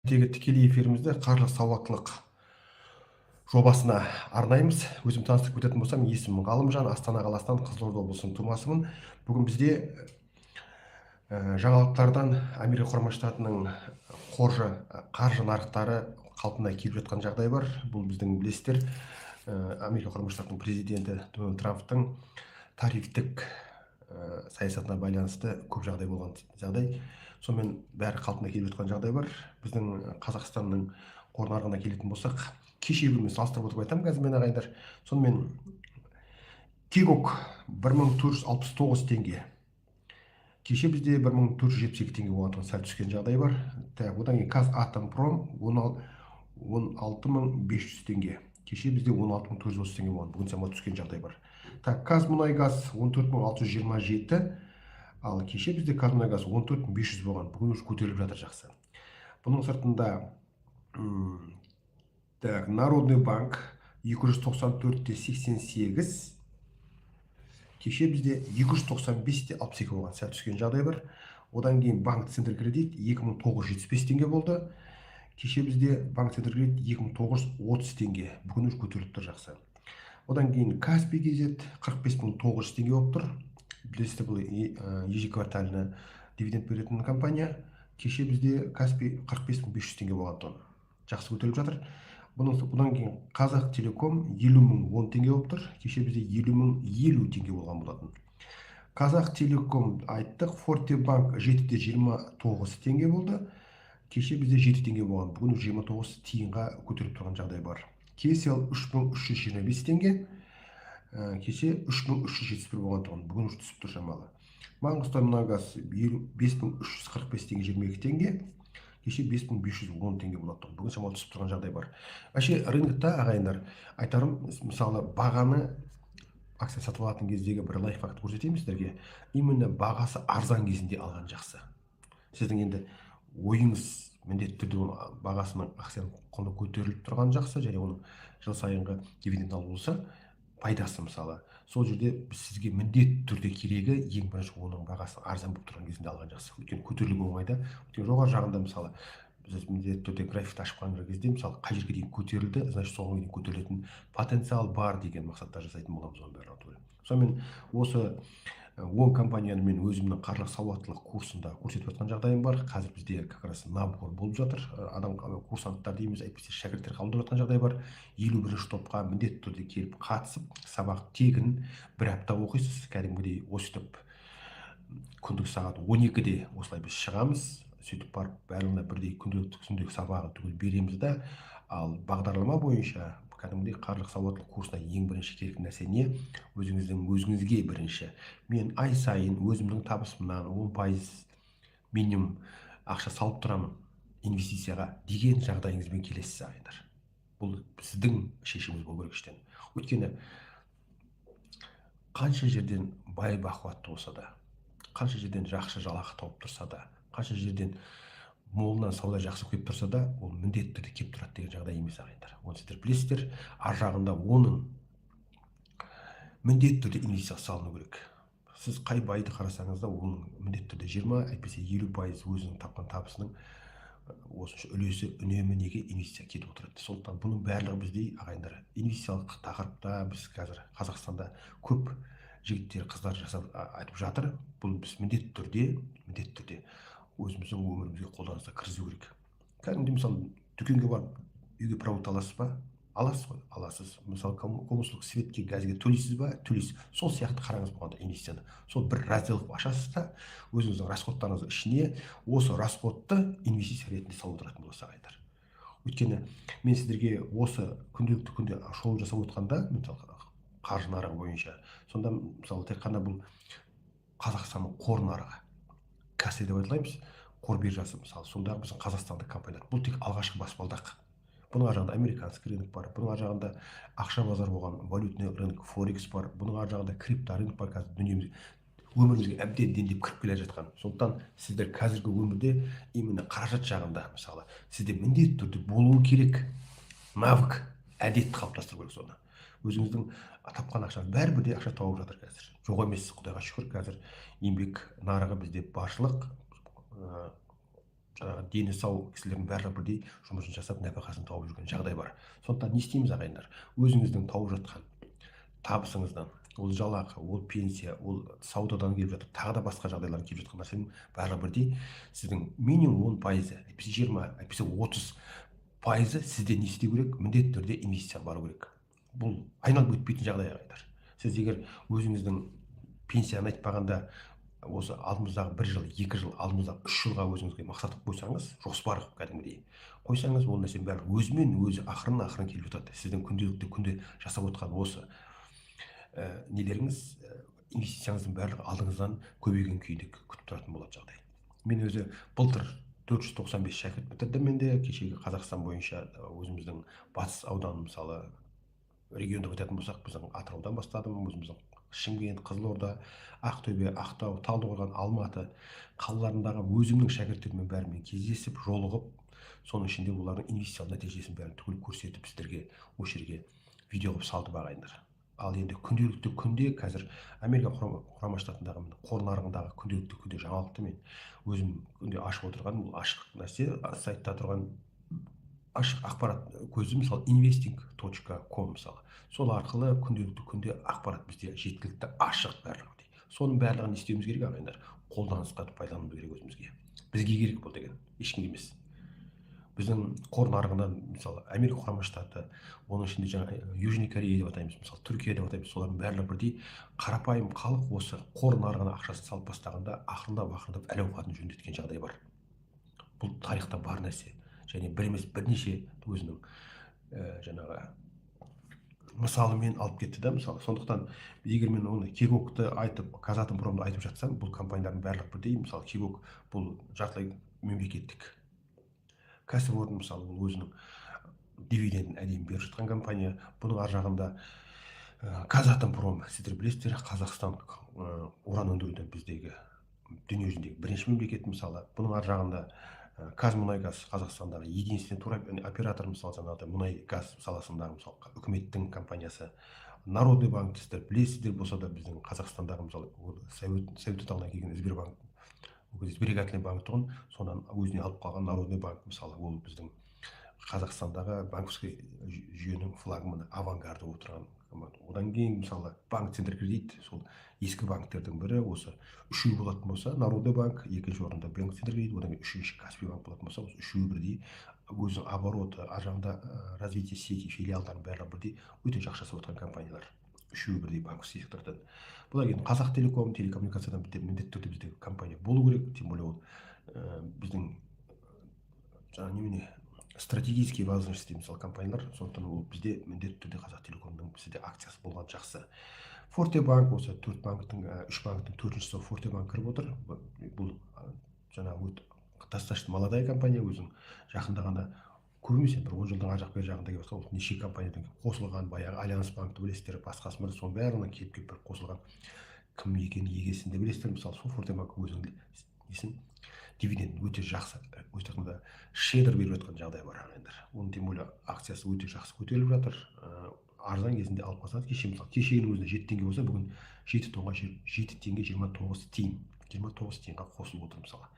Тікелей эфирімізді қаржы сауаттылық жобасына арнаймыз. Өзім таныстырып кететін болсам, есімім Ғалымжан, Астана қаласынан, Қызылорда облысының тумасымын. Бүгін бізде жаңалықтардан Америка құрама штатының қаржы нарықтары қалпына келіп жатқан жағдай бар. Бұл біздің білесіздер, Америка құрама штатының президенті Дональд Трамптың тарифтік саясатына байланысты көп жағдай болған жағдай. Сонымен бәрі қалпына келіп жатқан жағдай бар. Біздің Қазақстанның қор нарығына келетін болсақ, кешегі күнмен салыстырып отырып айтамын қазір мен ағайындар. Сонымен Кигок 1469 теңге. Кеше бізде 1472 теңге болғандықтан сәл түскен жағдай бар. Одан кейін Қазатомпром 16500 теңге. Кеше бізде 16430 теңге болған. Бүгін сәл түскен жағдай бар. Қазмұнайгаз 14627, ал кеше бізде Қазмұнайгаз 14500 болған. Бүгін уже көтеріліп жатыр жақсы. Бұның сыртында Народный банк 294,88, кеше бізде 295,62 болған, сәл түскен жағдай бар. Одан кейін банк Центр кредит 2975 теңге болды. Кеше бізде банк Центр кредит 2930 теңге. Бүгін уже көтеріліп тұр жақсы. Одан кейін Каспий КЗ 45900 теңге болып тұр. Білесіздер, бұл ежеквартально дивиденд беретін компания. Кеше бізде Каспий 45500 теңге болған. Жақсы көтеріліп жатыр. Бұдан кейін Қазақтелеком 50010 теңге болып тұр. Кеше бізде 50010 теңге болған болатын. Қазақтелеком айттық, Фортебанк 729 теңге болды. Кеше бізде 7 теңге болған. Бүгін 29 тиынға көтеріп тұрған жағдай бар. Кесел 3325 теңге. Кеше 3371 болған тұғын. Бүгін түсіп тұр шамалы. Маңғыстаумұнайгаз 5345 теңге 22 теңге. Кеше 5510 теңге болады. Бүгін шамалы түсіп тұрған жағдай бар. Вообще рынокта ағайындар, айтарым, мысалы бағаны акция сатып алатын кездегі бір лайфхакты көрсетейін сіздерге. Именно бағасы арзан кезінде алған жақсы. Сіздің енді ойыңыз міндетті түрде бағасының акцияның құны көтеріліп тұрған жақсы, және оның жыл сайынғы дивиденд алу болса пайдасы, мысалы сол жерде сізге міндетті түрде керегі ең бірінші оның бағасы арзан болып тұрған кезінде алған жақсы. Өйткені көтерілу оңайда. Өйткені жоғары жағында мысалы біз міндетті түрде графикті ашып қалған кезде мысалы қай жерге дейін көтерілді, значит соған дейін көтерілетін потенциал бар деген мақсатта жасайтын боламыз оның бәрін. Сонымен осы 10 компанияны мен өзімнің қаржылық сауаттылық курсында көрсетіп жатқан жағдайым бар. Қазір бізде как раз набор болып жатыр. Адам курсанттар дейміз, әйтпесе шәкірттер қабылдап жатқан жағдай бар. 51-ші топқа міндетті түрде келіп қатысып, сабақ тегін, бір апта оқисыз. Кәдімгідей өстіп күндік сағат 12-де осылай біз шығамыз. Сөйтіп барып барлығына бірдей күндік сабағын түгел береміз да, ал бағдарлама бойынша кәдімгідей қаржылық сауаттылық курсына ең бірінші керек нәрсе не? Өзіңізге бірінші. Мен ай сайын өзімнің табысымнан 10% минимум ақша салып тұрамын инвестицияға деген жағдайыңызбен келесіз ағайындар. Бұл сіздің шешіміңіз болу керек іштен. Өйткені қанша жерден бай бақуатты болса да, қанша жерден жақсы жалақы тауып тұрса да, қанша жерден молынан сауда жақсы келіп тұрса да, ол міндетті түрде келіп тұрады деген жағдай емес ағайындар. Оны сіздер білесіздер. Ар жағында оның міндетті түрде инвестиция салыну керек. Сіз қай байды қарасаңыз да, оның міндетті түрде 20, әйтпесе 50% өзінің тапқан табысының осынша үлесі үнемі неге инвестиция кетіп отырады. Сондықтан бұның барлығы бізде ағайындар инвестициялық тақырыпта біз қазір Қазақстанда көп жігіттер, қыздар жасап айтып жатыр. Бұл біз міндетті түрде өзіміздің өмірімізге қолданысқа кіргізу керек. Кәдімгідей мысалы дүкенге барып үйге продукт аласыз ба? Аласыз ғой, аласыз. Мысалы коммуналдық светке, газге төлейсіз ба? Төлейсіз. Сол сияқты қараңыз болғанда инвестицияны. Сол бір раздел ашасыз да, өзіңіздің расходтарыңыздың ішіне осы расходты инвестиция ретінде салып отыратын боласыз ағайындар. Өйткені мен сіздерге осы күнделікті күнде шоу жасап отқанда, мысалы қаржы нарығы бойынша, сонда мысалы тек қана бұл Қазақстанның қор нарығы, кассе деп айтылаймыз, қор биржасы мысалы, сондағы біздің қазақстандық компаниялар. Бұл тек алғашқы баспалдақ. Бұның ар жағында американский рынок бар, бұның ар жағында ақша базар болған валютный рынок, форекс бар, бұның ар жағында крипто рынок бар. Қазір өмірімізге әбден дендеп кіріп келе жатқан. Сондықтан сіздер қазіргі өмірде именно қаражат жағында, мысалы, сізде міндетті түрде болуы керек навык, әдет қалыптастыру керек. соны өзіңіздің тапқан ақшаңыз бәрібір де ақша тауып жатыр қазір. Жоқ емес, құдайға шүкір, қазір еңбек нарығы бізде баршылық, дені сау кісілердің барлығы бірдей жұмысын жасап нәпақасын тауып жүрген жағдай бар. Сондықтан не істейміз ағайындар? Өзіңіздің тауып жатқан табысыңыздан, ол жалақы, ол пенсия, ол саудадан келіп жатыр, тағы да басқа жағдайлардан келіп жатқан нәрсенің барлығы бірдей сіздің минимум 10%, әйтпесе 20, әйтпесе 30% сізде не істеу керек? Міндетті түрде инвестицияға бару керек. Бұл айналып өтпейтін жағдай ағайындар. Сіз егер өзіңіздің пенсияны айтпағанда осы алдымыздағы 1 жыл, 2 жыл, алдымыздағы 3 жылға өзіңізге мақсат қойсаңыз, жоспар кәдімгідей қойсаңыз, ол нәрсе бәрі өзімен өзі ақырын келіп жатады. Сіздің күнде жасап отқан осы нелеріңіз, инвестицияңыздың барлығы алдыңыздан көбейген күйде күтіп тұратын болады жағдай. Мен өзі былтыр 495 шәкірт бітірдім. Менде кешегі Қазақстан бойынша өзіміздің батыс ауданы, мысалы регионда айтатын болсақ, біздің Атыраудан бастадым, өзіміздің Шымкент, Қызылорда, Ақтөбе, Ақтау, Талдықорған, Алматы қалаларындағы өзімнің шәкірттеріммен бәрімен кездесіп, жолығып, соның ішінде олардың инвестициялық нәтижесін бәрін түгел көрсетіп, сіздерге осы жерге видео қылып салдым ағайындар. Ал енді күнделікті күнде қазір Америка құрама штатындағы қор нарығындағы күнделікті күнде жаңалықты мен өзім күнде ашып отырған, бұл ашық нәрсе, сайтта тұрған ашық ақпарат көзі, мысалы investing.com, мысалы сол арқылы күнделікті күнде ақпарат бізде жеткілікті ашық барлығы. Соның барлығын істеуіміз керек ағайындар, қолданысқа пайдалану керек өзімізге. Бізге керек бұл деген, ешкімге емес. Біздің қор нарығынан, мысалы Америка құрама штаты, оның ішінде жаңа Южный Корея деп атаймыз, мысалы Түркия деп атаймыз, солардың барлығы бірдей қарапайым халық осы қор нарығына ақшасын салып бастағанда ақырындап әл ауқатын жөндеткен жағдай бар. Бұл тарихта бар нәрсе, және бір емес бірнеше өзінің жаңағы мысалымен алып кетті да, мысалы. Сондықтан егер мен оны Кегокты айтып, Казатомпромды айтып жатсам, бұл компаниялардың барлығы бірдей. Мысалы Кегок бұл жартылай мемлекеттік кәсіпорын, мысалы ол өзінің дивидендін әдейі беріп жатқан компания. Бұның ар жағында Казатомпром, сіздер білесіздер, Қазақстан уран өндіруде біздегі дүниежүзіндегі бірінші мемлекет, мысалы. Бұның ар жағында Казмунайгаз, Қазақстандағы единственный туроператор оператор, мысалы жаңағыдай мұнай газ саласындағы, мысалы үкіметтің компаниясы. Народный банк, сіздер білесіздер, болса да біздің Қазақстандағы, мысалы Совет одағынан келген Сбербанк, сберегательный банк тұғын, содан өзіне алып қалған Народный банк, мысалы ол біздің Қазақстандағы банковский жүйенің флагманы, авангарды отырған. Одан кейін мысалы банк Центркредит, сол ескі банктердің бірі, осы үшеу болатын болса, Народный банк, екінші орында банк Центркредит, одан кейін үшінші Каспий банк болатын болса, осы үшеуі бірдей өзінің обороты, ар жағында развитие сети, филиалдарын бәрі бірдей өте жақсы жасап отқан компаниялар. Үшеуі бірдей банковский сектордан. Бұдан кейін Қазақтелеком, телекоммуникациядан міндетті түрде біздегі компания болу керек, тем более ол біздің жаңа немене стратегический важность, мысалы компаниялар, сондықтан ол бізде міндетті түрде Қазақтелекомның бізде акциясы болған жақсы. Форте банк, осы 4 банктың, 3 банктың 4-шісі Форте банк кіріп отыр. Бұл жаңағы достаточно молодая компания, өзің жақында ғана, көбінесе бір 10 жылдан ар жақ бер жағында келіп жатқан неше компаниядан қосылған, баяғы Альянс банкты білесіздер, басқасы бар, соның бәрінен келіп бір қосылған. Кім екенін егесін де білесіздер, мысалы сол Форте банк өзінің несін дивиденд өте жақсы, өте шедр беріп жатқан жағдай бар ағайындар. Оның тем более акциясы өте жақсы көтеріліп жатыр. Арзан кезінде алып қалсаңыз, кешегінің өзінде 7 теңге болса, бүгін 7 теңге 29 тиын, 29 тиынға қосылып отыр, мысалы.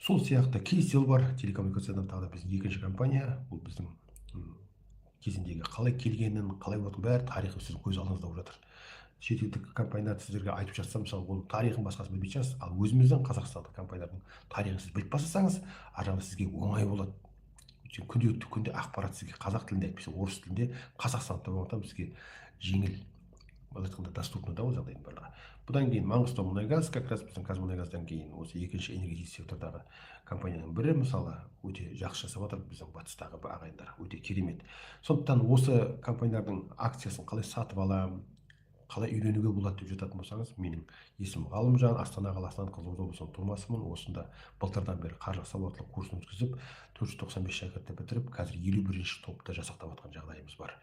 Сол сияқты Кейсел бар, телекоммуникациядан тағы да біздің екінші компания. Бұл біздің кезіндегі қалай келгенін, қалай болатын бәрі тарихы сіздің көз алдыңызда болып жатыр. Шетелдік компанияларды сіздерге айтып жатсам, мысалы, оның тарихын басқасы білмейтін шығарсыз, ал өзіміздің қазақстандық компаниялардың тарихын сіз біліп бастасаңыз, ар жағында сізге оңай болады. Өйткені күнделікті күнде ақпарат сізге қазақ тілінде, әйтпесе орыс тілінде, Қазақстанда болғандықтан бізге жеңіл, былай айтқанда доступны да ол жағдайдың барлығы. Бұдан кейін Маңғыстаумұнайгаз, как раз біздің Казмунайгаздан кейін осы екінші энергетика сектордағы компанияның бірі, мысалы, өте жақсы жасап жатыр біздің батыстағы ағайындар, өте керемет. Сондықтан осы компаниялардың акциясын қалай сатып аламын, қалай үйренуге болады деп жататын болсаңыз, менің есімім Ғалымжан, Астана қаласынан, Қызылорда облысының тумасымын. Осында былтырдан бері қаржылық сауаттылық курсын өткізіп, 495 шәкіртті бітіріп, қазір 51-ші топта жасақтап жатқан жағдайымыз бар.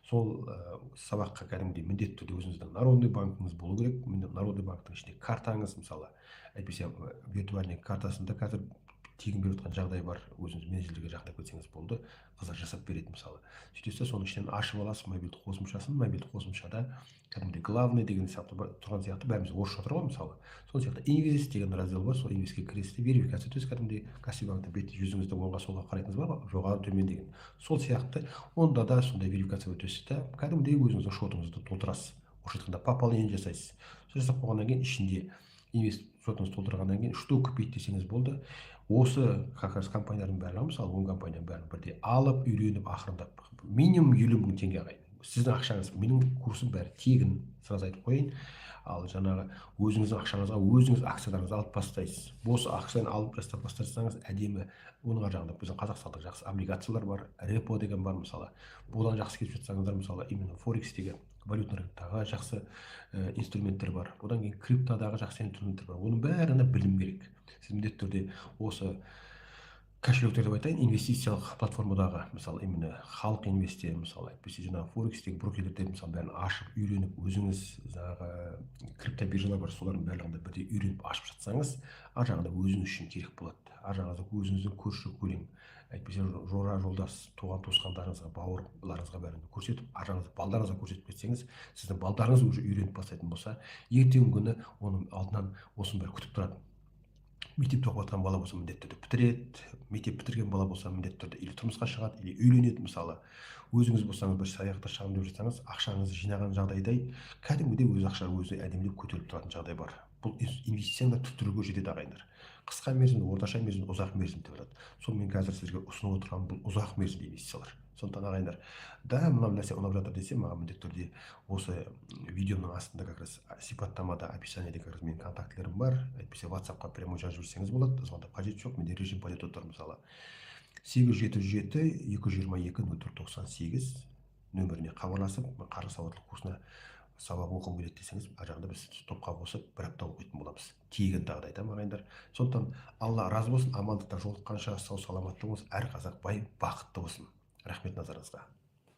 Сол сабаққа кәдімгідей міндетті түрде өзіңіздің Народный банкыңыз болу керек. Народный банктың ішінде картаңыз, мысалы, әйтпесе виртуальный картасында қазір тегін беріп жатқан жағдай бар, өзіңіз менеджерге жақындап кетсеңіз болды, қыздар жасап береді мысалы. Сөйтесіз, соның ішінен ашып аласыз мобильді қосымшасын. Мобильді қосымшада кәдімгідей главный деген сияқты тұрған сияқты, бәріміз орысша тұр ғой мысалы. Сол сияқты инвест деген раздел бар, сол инвестке кіресіз де верификация өтесіз, кәдімгідей кассиванкта бетте жүзіңізді оңға солға қарайтыныңыз бар ғой, жоғары төмен деген. Сол сияқты онда да сондай верификация өтесіз да кәдімгідей өзіңіздің шотыңызды толтырасыз. орысша айтқанда пополнение жасайсыз. Жасап болғаннан кейін ішінде инвест шотыңызды толтырғаннан кейін что купить десеңіз болды. Осы как раз компаниялардың барлығы, мысалы 10 компанияның бәрін бірдей алып үйреніп ақырындап минимум 50 000 теңге ағайын. Сіздің ақшаңыз, менің курсым бәрі тегін, сразу айтып қояйын. Ал жаңағы өзіңіздің ақшаңызға өзіңіз акцияларыңызды алып бастайсыз. Бос ақшаны алып тастап бастасаңыз әдемі, оның ар жағында біздің қазақстандық жақсы облигациялар бар, репо деген бар мысалы. Бұдан жақсы кетіп жатсаңыздар, мысалы именно форекстегі валютный рыноктағы жақсы инструменттер бар. Одан кейін криптодағы жақсы инструменттер бар. Оның бәріне білім керек. Сіз міндетті түрде осы кошелектер деп айтайын, инвестициялық платформадағы, мысалы именно халық инвесте, мысалы әйтпесе жаңағы форекстегі брокерлерде мысалы бәрін ашып үйреніп, өзіңіз жаңағы крипто биржалар бар, солардың барлығында бірдей үйреніп ашып жатсаңыз, ар жағында өзіңіз үшін керек болады. Ар жағында өзіңіздің көрші көлең, әйтпесе жора жолдас, туған туысқандарыңызға, бауырларыңызға бәрін көрсетіп, ар жағында балдарыңызға көрсетіп кетсеңіз, сіздің балдарыңыз уже үйреніп бастайтын болса, ертеңгі күні оның алдынан осының бәрі күтіп тұрады. Мектепте оқып жатқан бала болса міндетті түрде бітіреді, мектеп бітірген бала болса міндетті түрде или тұрмысқа шығады, или үйленеді мысалы. Өзіңіз болсаңыз бір саяхатта шығамын деп жатсаңыз, ақшаңызды жинаған жағдайдай кәдімгідей өз ақша өзі әдемілеп көтеріліп тұратын жағдай бар. Бұл инвестицияны түрлерге жетеді ағайындар. Қысқа мерзімді, орташа мерзімді, ұзақ мерзімді деп жатады. Сол мен қазір сізге ұсынып отырған бұл ұзақ мерзімді инвестициялар. Сондықтан ағайындар, да мына нәрсе ұнап жатыр десе, маған міндетті түрде осы видеоның астында как раз сипаттамада, описаниеде как раз менің контактілерім бар. Әйтпесе WhatsApp-қа прямо жазып жіберсеңіз болады. Звондап қажет жоқ. Менде режим пайда тұр, мысалы 877-222-0498 нөміріне хабарласып, қаржы сауаттылық курсына сабақ оқығым келеді десеңіз, ар жағында біз топқа қосып бір апта оқитын боламыз. Тегін тағы да айтамын ағайындар. Сондықтан Алла разы болсын, амандықта жолыққанша сау саламатты болыңыз, әр қазақ бай бақытты болсын. Рахмет назарыңызға.